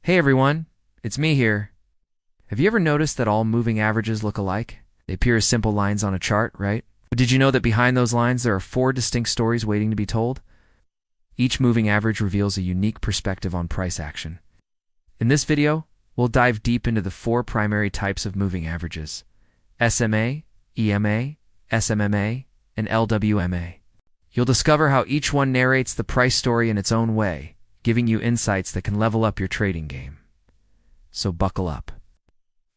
Hey everyone, it's me here. Have you ever noticed that all moving averages look alike? They appear as simple lines on a chart, right? But did you know that behind those lines there are 4 distinct stories waiting to be told? Each moving average reveals a unique perspective on price action. In this video, we'll dive deep into the 4 primary types of moving averages: SMA, EMA, SMMA, and LWMA. You'll discover how each one narrates the price story in its own way, giving you insights that can level up your trading game. So buckle up.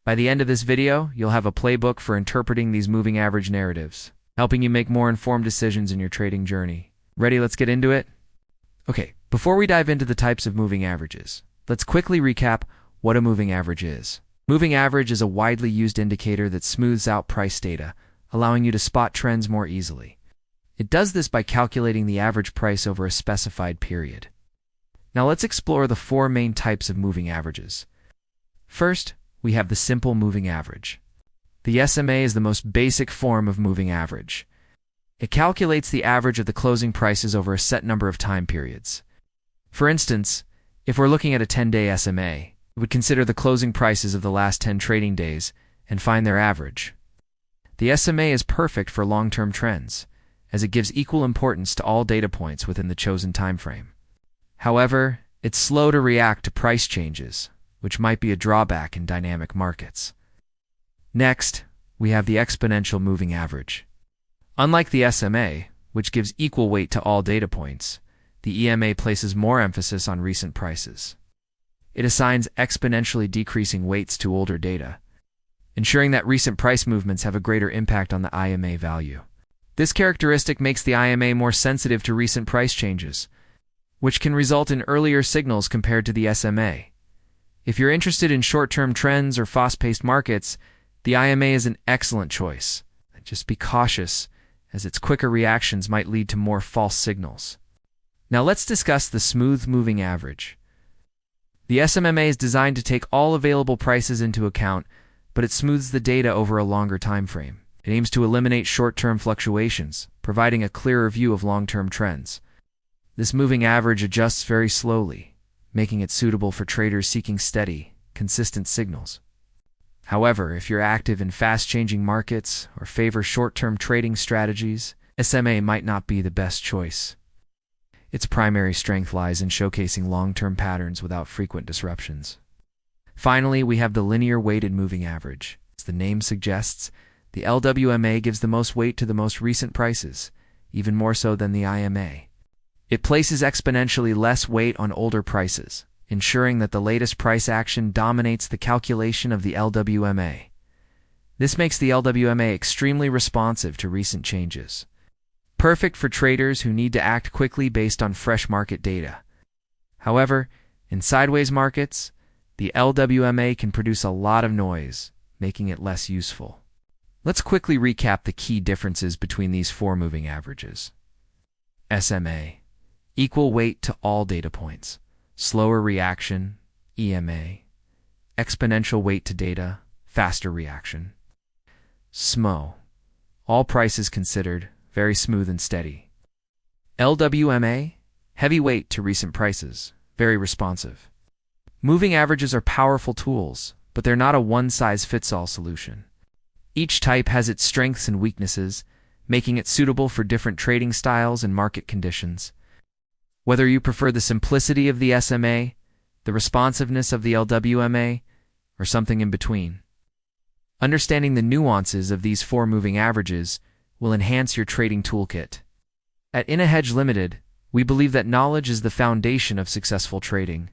By the end of this video, you'll have a playbook for interpreting these moving average narratives, helping you make more informed decisions in your trading journey. Ready? Let's get into it? Okay, before we dive into the types of moving averages, let's quickly recap what a moving average is. Moving average is a widely used indicator that smooths out price data, allowing you to spot trends more easily. It does this by calculating the average price over a specified period. Now let's explore the 4 main types of moving averages. First, we have the simple moving average. The SMA is the most basic form of moving average. It calculates the average of the closing prices over a set number of time periods. For instance, if we're looking at a 10-day SMA, we would consider the closing prices of the last 10 trading days and find their average. The SMA is perfect for long-term trends, as it gives equal importance to all data points within the chosen time frame. However, it's slow to react to price changes, which might be a drawback in dynamic markets. Next, we have the exponential moving average. Unlike the SMA, which gives equal weight to all data points, the EMA places more emphasis on recent prices. It assigns exponentially decreasing weights to older data, ensuring that recent price movements have a greater impact on the EMA value. This characteristic makes the EMA more sensitive to recent price changes, which can result in earlier signals compared to the SMA. If you're interested in short-term trends or fast-paced markets, the EMA is an excellent choice. Just be cautious, as its quicker reactions might lead to more false signals. Now let's discuss the smooth moving average. The SMMA is designed to take all available prices into account, but it smooths the data over a longer time frame. It aims to eliminate short-term fluctuations, providing a clearer view of long-term trends. This moving average adjusts very slowly, making it suitable for traders seeking steady, consistent signals. However, if you're active in fast-changing markets or favor short-term trading strategies, SMA might not be the best choice. Its primary strength lies in showcasing long-term patterns without frequent disruptions. Finally, we have the linear weighted moving average. As the name suggests, the LWMA gives the most weight to the most recent prices, even more so than the EMA. It places exponentially less weight on older prices, ensuring that the latest price action dominates the calculation of the LWMA. This makes the LWMA extremely responsive to recent changes, perfect for traders who need to act quickly based on fresh market data. However, in sideways markets, the LWMA can produce a lot of noise, making it less useful. Let's quickly recap the key differences between these 4 moving averages. SMA. Equal weight to all data points. Slower reaction. EMA. Exponential weight to data. Faster reaction. SMO. All prices considered. Very smooth and steady. LWMA. Heavy weight to recent prices. Very responsive. Moving averages are powerful tools, but they're not a one-size-fits-all solution. Each type has its strengths and weaknesses, making it suitable for different trading styles and market conditions. Whether you prefer the simplicity of the SMA, the responsiveness of the LWMA, or something in between, understanding the nuances of these 4 moving averages will enhance your trading toolkit. At Innohedge Limited, we believe that knowledge is the foundation of successful trading.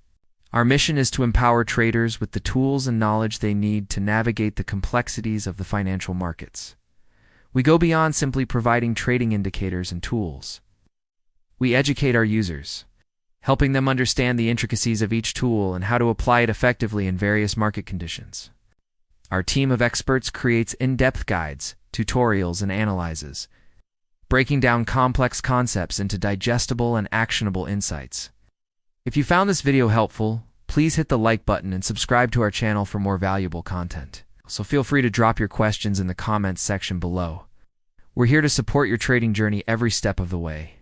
Our mission is to empower traders with the tools and knowledge they need to navigate the complexities of the financial markets. We go beyond simply providing trading indicators and tools. We educate our users, helping them understand the intricacies of each tool and how to apply it effectively in various market conditions. Our team of experts creates in-depth guides, tutorials, and analyses, breaking down complex concepts into digestible and actionable insights. If you found this video helpful, please hit the like button and subscribe to our channel for more valuable content. So feel free to drop your questions in the comments section below. We're here to support your trading journey every step of the way.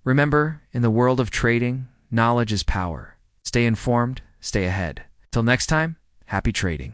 Remember, in the world of trading, knowledge is power. Stay informed, stay ahead. Till next time, happy trading.